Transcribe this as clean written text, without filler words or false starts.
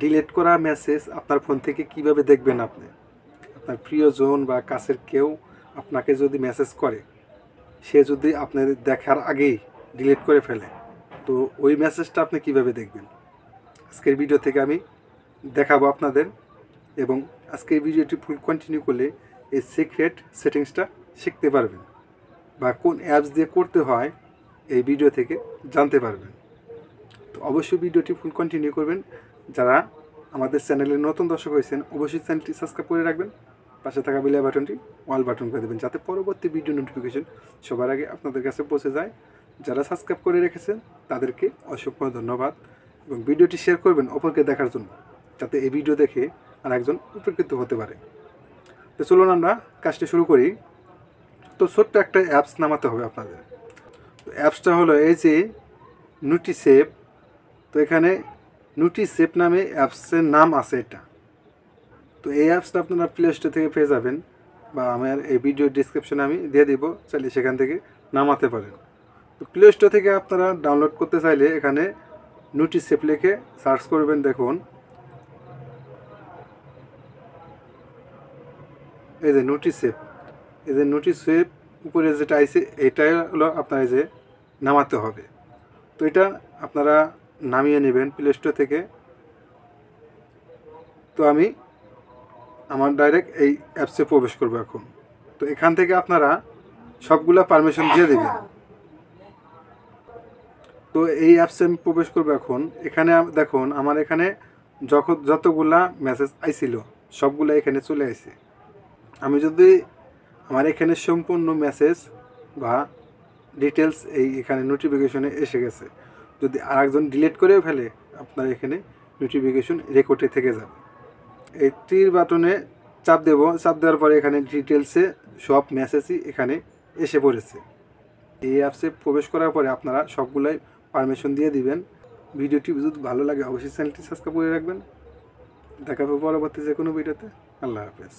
Delete করা message আপনার phone থেকে কিভাবে দেখবেন আপনি? আপনার প্রিয়জন বা কাছের কেউ আপনাকে যদি মেসেজ করে, সে যদি আপনার দেখার আগেই ডিলিট করে ফেলে, তো ওই মেসেজটা আপনি কিভাবে দেখবেন? আজকের ভিডিও থেকে আমি দেখাবো আপনাদের, এবং আজকের ভিডিওটি ফুল কন্টিনিউ করলে এই সিক্রেট সেটিংসটা শিখতে পারবেন, বা কোন অ্যাপস দিয়ে করতে হয় এই ভিডিও থেকে জানতে পারবেন। তো অবশ্যই ভিডিওটি ফুল কন্টিনিউ করবেন। যারা আমাদের চ্যানেলে নতুন দর্শক হয়েছেন, অবশ্যই চ্যানেলটি সাবস্ক্রাইব করে রাখবেন, পাশে থাকা বেল বাটনটি অল বাটন করে দেবেন, যাতে পরবর্তী ভিডিও নোটিফিকেশন সবার আগে আপনাদের কাছে পৌঁছে যায়। যারা সাবস্ক্রাইব করে রেখেছেন তাদেরকে অসংখ্য ধন্যবাদ, এবং ভিডিওটি শেয়ার করবেন অপরকে দেখার জন্য, যাতে এই ভিডিও দেখে আর একজন উপকৃত হতে পারে। তো চলুন আমরা কাজটি শুরু করি। তো ছোট্ট একটা অ্যাপস নামাতে হবে আপনাদের। তো অ্যাপসটা হলো এই যে নোটিসেভ। তো এখানে নোটিসেভ নামে অ্যাপসের নাম আছে এটা। তো এই অ্যাপসটা আপনারা প্লে স্টোর থেকে পেয়ে যাবেন, বা আমার এই ভিডিও ডিসক্রিপশনে আমি দিয়ে দিব, চাইলে সেখান থেকে নামাতে পারেন। তো প্লে স্টোর থেকে আপনারা ডাউনলোড করতে চাইলে এখানে নোটিসেভ লিখে সার্চ করবেন। দেখুন এই যে নোটিসেভ, এই যে নোটিসেভ উপরে যেটা আইছে এটাই হলো আপনার এই যে নামাতে হবে। তো এটা আপনারা নামিয়ে নেবেন প্লে স্টোর থেকে। তো আমি আমার ডাইরেক্ট এই অ্যাপসে প্রবেশ করবো এখন। তো এখান থেকে আপনারা সবগুলা পারমিশন দিয়ে দেবেন। তো এই অ্যাপসে আমি প্রবেশ করবো এখন। এখানে দেখুন আমার এখানে যতগুলা মেসেজ আইছিল সবগুলা এখানে চলে আসে। আমি যদি আমার এখানে সম্পূর্ণ মেসেজ বা ডিটেলস এখানে নোটিফিকেশনে এসে গেছে, যদি আরেকজন ডিলিট করেও ফেলে আপনার এখানে নোটিফিকেশন রেকর্ডে থেকে যাবে। এই তীর বাটনে চাপ দেব, চাপ দেওয়ার পরে এখানে ডিটেলসে সব মেসেজই এখানে এসে পড়েছে। এই অ্যাপসে প্রবেশ করার পরে আপনারা সবগুলাই পারমিশন দিয়ে দিবেন। ভিডিওটি যদি ভালো লাগে অবশ্যই চ্যানেলটি সাবস্ক্রাইব করে রাখবেন। দেখা হবে পরবর্তী যে কোনো ভিডিওতে। আল্লাহ হাফেজ।